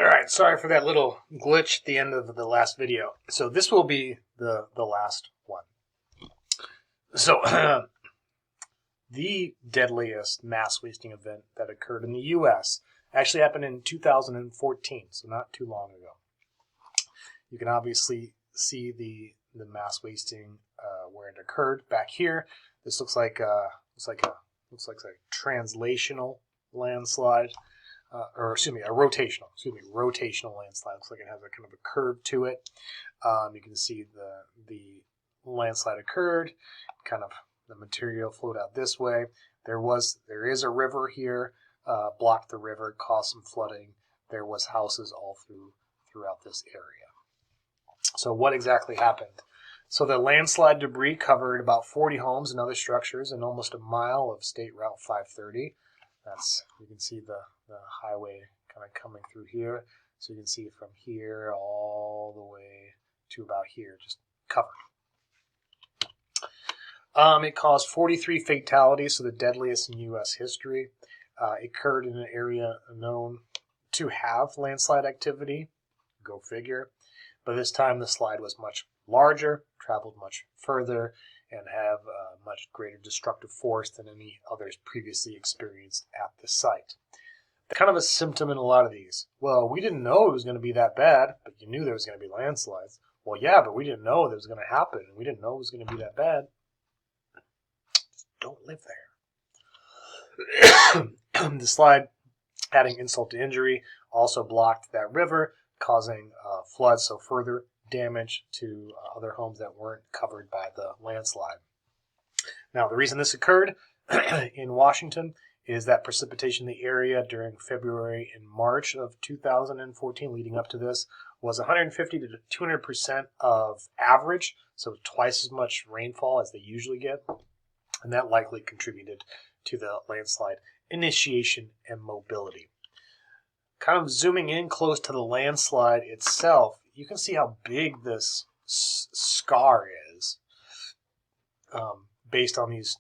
Alright, sorry for that little glitch at the end of the last video. So this will be the last one. So, the deadliest mass wasting event that occurred in the U.S. actually happened in 2014, so not too long ago. You can obviously see the mass wasting where it occurred back here. This looks like a translational landslide. Rotational landslide. Looks like it has a kind of a curve to it. You can see the landslide occurred, kind of the material flowed out this way. There is a river here, blocked the river, caused some flooding. There was houses all throughout this area. So what exactly happened? So the landslide debris covered about 40 homes and other structures and almost a mile of State Route 530. You can see the highway kind of coming through here. So you can see from here all the way to about here, just covered. It caused 43 fatalities, so the deadliest in U.S. history. It occurred in an area known to have landslide activity. Go figure. But this time the slide was much larger, traveled much further, and have much greater destructive force than any others previously experienced at the site. Kind of a symptom in a lot of these. Well, we didn't know it was going to be that bad, but you knew there was going to be landslides. Well, yeah, but we didn't know that was going to happen, and we didn't know it was going to be that bad. Just don't live there. The slide, adding insult to injury, also blocked that river, causing floods, so further damage to other homes that weren't covered by the landslide. Now, the reason this occurred in Washington is that precipitation in the area during February and March of 2014, leading up to this, was 150 to 200% of average, so twice as much rainfall as they usually get, and that likely contributed to the landslide initiation and mobility. Kind of zooming in close to the landslide itself, you can see how big this scar is based on these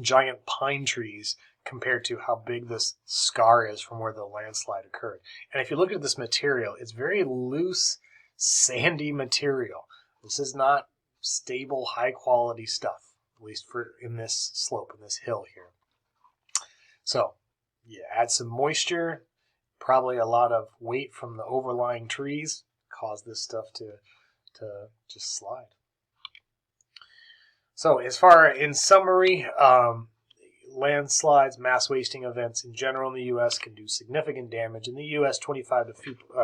giant pine trees compared to how big this scar is from where the landslide occurred. And if you look at this material, it's very loose, sandy material. This is not stable, high-quality stuff, at least in this slope, in this hill here. So, you add some moisture, probably a lot of weight from the overlying trees, cause this stuff to just slide. So as far in summary, landslides, mass wasting events in general in the U.S. can do significant damage. In the U.S., 25 to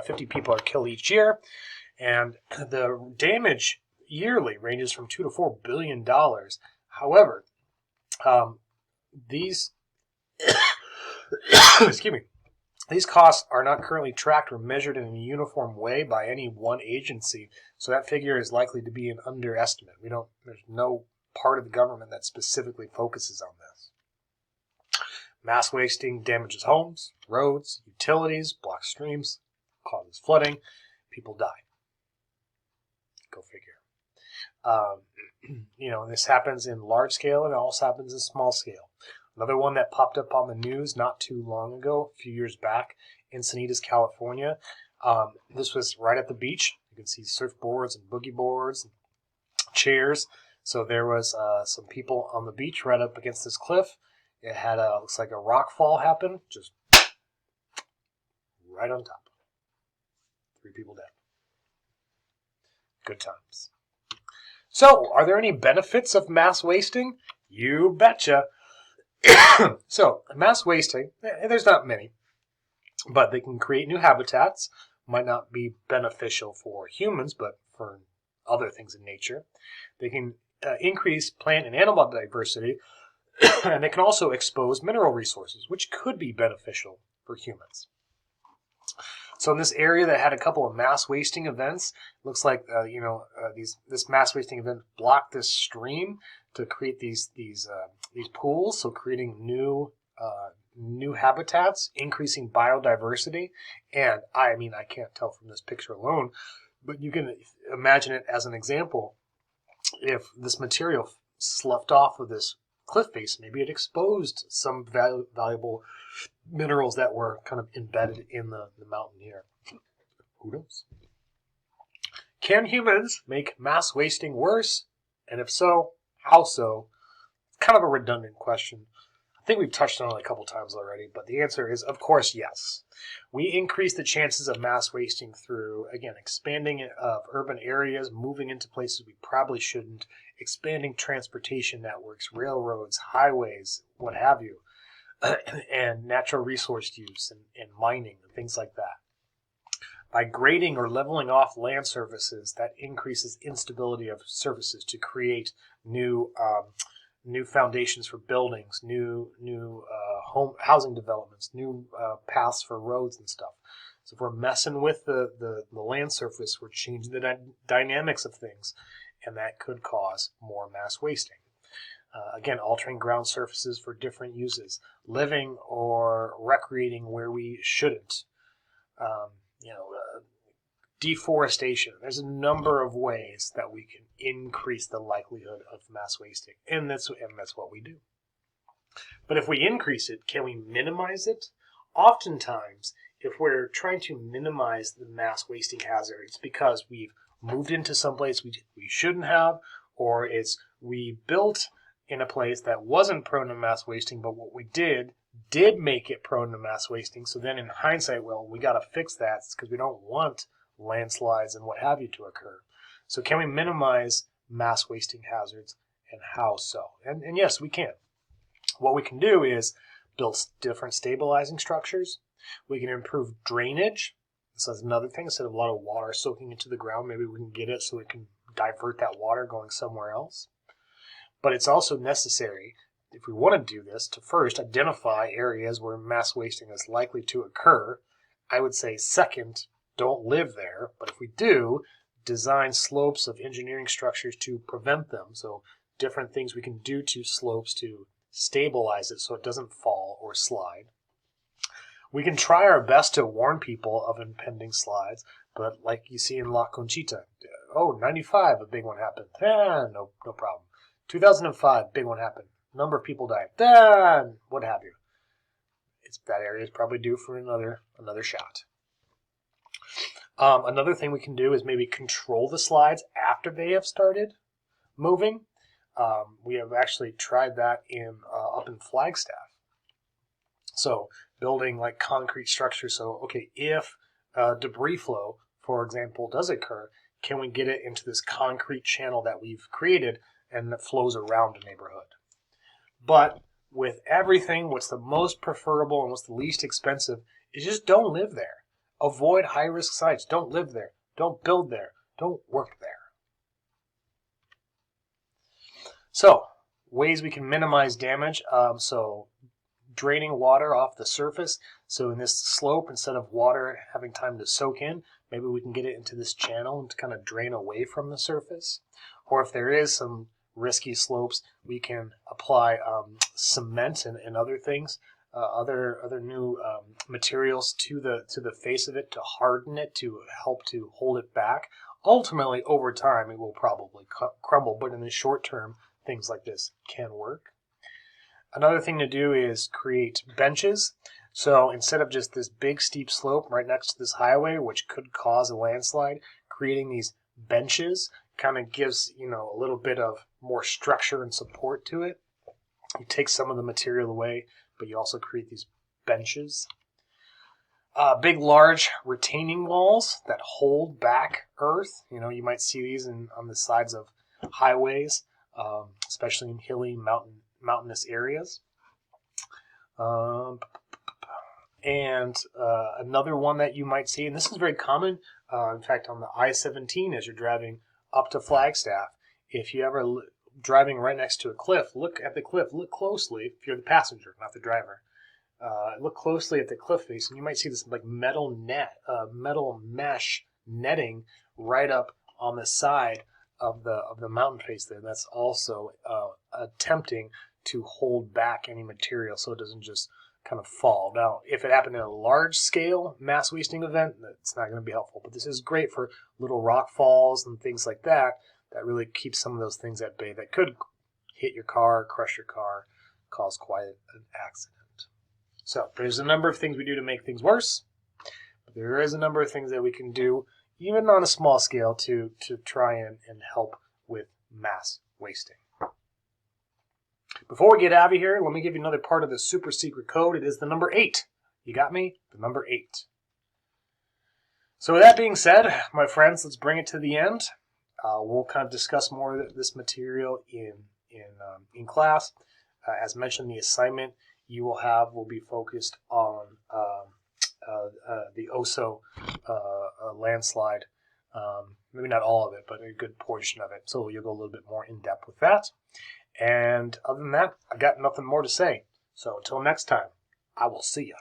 50 people are killed each year, and the damage yearly ranges from $2 to $4 billion. However, these excuse me. These costs are not currently tracked or measured in a uniform way by any one agency, so that figure is likely to be an underestimate. There's no part of the government that specifically focuses on this. Mass wasting damages homes, roads, utilities, blocks streams, causes flooding, people die. Go figure. This happens in large scale and it also happens in small scale. Another one that popped up on the news not too long ago, a few years back, Encinitas, California. This was right at the beach. You can see surfboards and boogie boards and chairs. So there was some people on the beach right up against this cliff. It had looks like a rock fall happen, just right on top. 3 people dead. Good times. So, are there any benefits of mass wasting? You betcha. So, mass wasting, there's not many, but they can create new habitats. Might not be beneficial for humans, but for other things in nature. They can increase plant and animal diversity, and they can also expose mineral resources, which could be beneficial for humans. So in this area that had a couple of mass wasting events, looks like this mass wasting event blocked this stream to create these pools, so creating new habitats, increasing biodiversity. And I can't tell from this picture alone, but you can imagine it as an example. If this material sloughed off of this cliff face, maybe it exposed some valuable minerals that were kind of embedded in the mountain here. Who knows? Can humans make mass wasting worse? And if so, how so? It's kind of a redundant question. I think we've touched on it a couple times already, but the answer is, of course, yes. We increase the chances of mass wasting through, again, expanding of urban areas, moving into places we probably shouldn't, expanding transportation networks, railroads, highways, what have you, and natural resource use and mining and things like that. By grading or leveling off land surfaces, that increases instability of surfaces to create new foundations for buildings, new housing developments, new paths for roads and stuff. So if we're messing with the land surface, we're changing the dynamics of things, and that could cause more mass wasting. Again, altering ground surfaces for different uses, living or recreating where we shouldn't. Deforestation. There's a number of ways that we can increase the likelihood of mass wasting, and that's what we do. But if we increase it, can we minimize it? Oftentimes, if we're trying to minimize the mass wasting hazard, it's because we've moved into some place we shouldn't have, or it's we built in a place that wasn't prone to mass wasting, but what we did make it prone to mass wasting. So then in hindsight, well, we got to fix that because we don't want landslides and what have you to occur. So can we minimize mass wasting hazards, and how so? And yes, we can. What we can do is build different stabilizing structures. We can improve drainage. This is another thing. Instead of a lot of water soaking into the ground, maybe we can get it so we can divert that water going somewhere else. But it's also necessary, if we want to do this, to first identify areas where mass wasting is likely to occur. I would say second, don't live there. But if we do, design slopes of engineering structures to prevent them. So different things we can do to slopes to stabilize it so it doesn't fall or slide. We can try our best to warn people of impending slides, but like you see in La Conchita, 95, a big one happened. No problem. 2005, big one happened. Number of people died. What have you. That area is probably due for another shot. Another thing we can do is maybe control the slides after they have started moving. We have actually tried that up in Flagstaff. So building like concrete structures. So, okay, if debris flow, for example, does occur, can we get it into this concrete channel that we've created and that flows around a neighborhood? But with everything, what's the most preferable and what's the least expensive is just don't live there. Avoid high-risk sites. Don't live there. Don't build there. Don't work there. So, ways we can minimize damage. So, draining water off the surface. So in this slope, instead of water having time to soak in, maybe we can get it into this channel and to kind of drain away from the surface. Or if there is some risky slopes, we can apply cement and other things, other new materials to the face of it to harden it, to help to hold it back. Ultimately, over time, it will probably crumble, but in the short term, things like this can work. Another thing to do is create benches. So instead of just this big steep slope right next to this highway, which could cause a landslide, creating these benches kind of gives, a little bit of more structure and support to it. You take some of the material away, but you also create these benches. Big, large retaining walls that hold back earth. You might see these on the sides of highways, especially in hilly mountainous areas. And another one that you might see, and this is very common, in fact, on the I-17 as you're driving up to Flagstaff, if you ever driving right next to a cliff, look at the cliff, look closely, if you're the passenger, not the driver. Look closely at the cliff face, and you might see this like metal mesh netting right up on the side of the mountain face there. That's also attempting to hold back any material so it doesn't just kind of fall. Now, if it happened in a large scale mass wasting event, that's not going to be helpful. But this is great for little rock falls and things like that really keeps some of those things at bay that could hit your car, crush your car, cause quite an accident. So there's a number of things we do to make things worse. But there is a number of things that we can do, even on a small scale, to try and help with mass wasting. Before we get out of here, let me give you another part of the super secret code. It is the number 8. You got me? The number 8. So with that being said, my friends, let's bring it to the end. We'll kind of discuss more of this material in class. As mentioned, the assignment you will have will be focused on the Oso landslide. Maybe not all of it, but a good portion of it. So you'll go a little bit more in depth with that. And other than that, I got nothing more to say. So until next time, I will see you.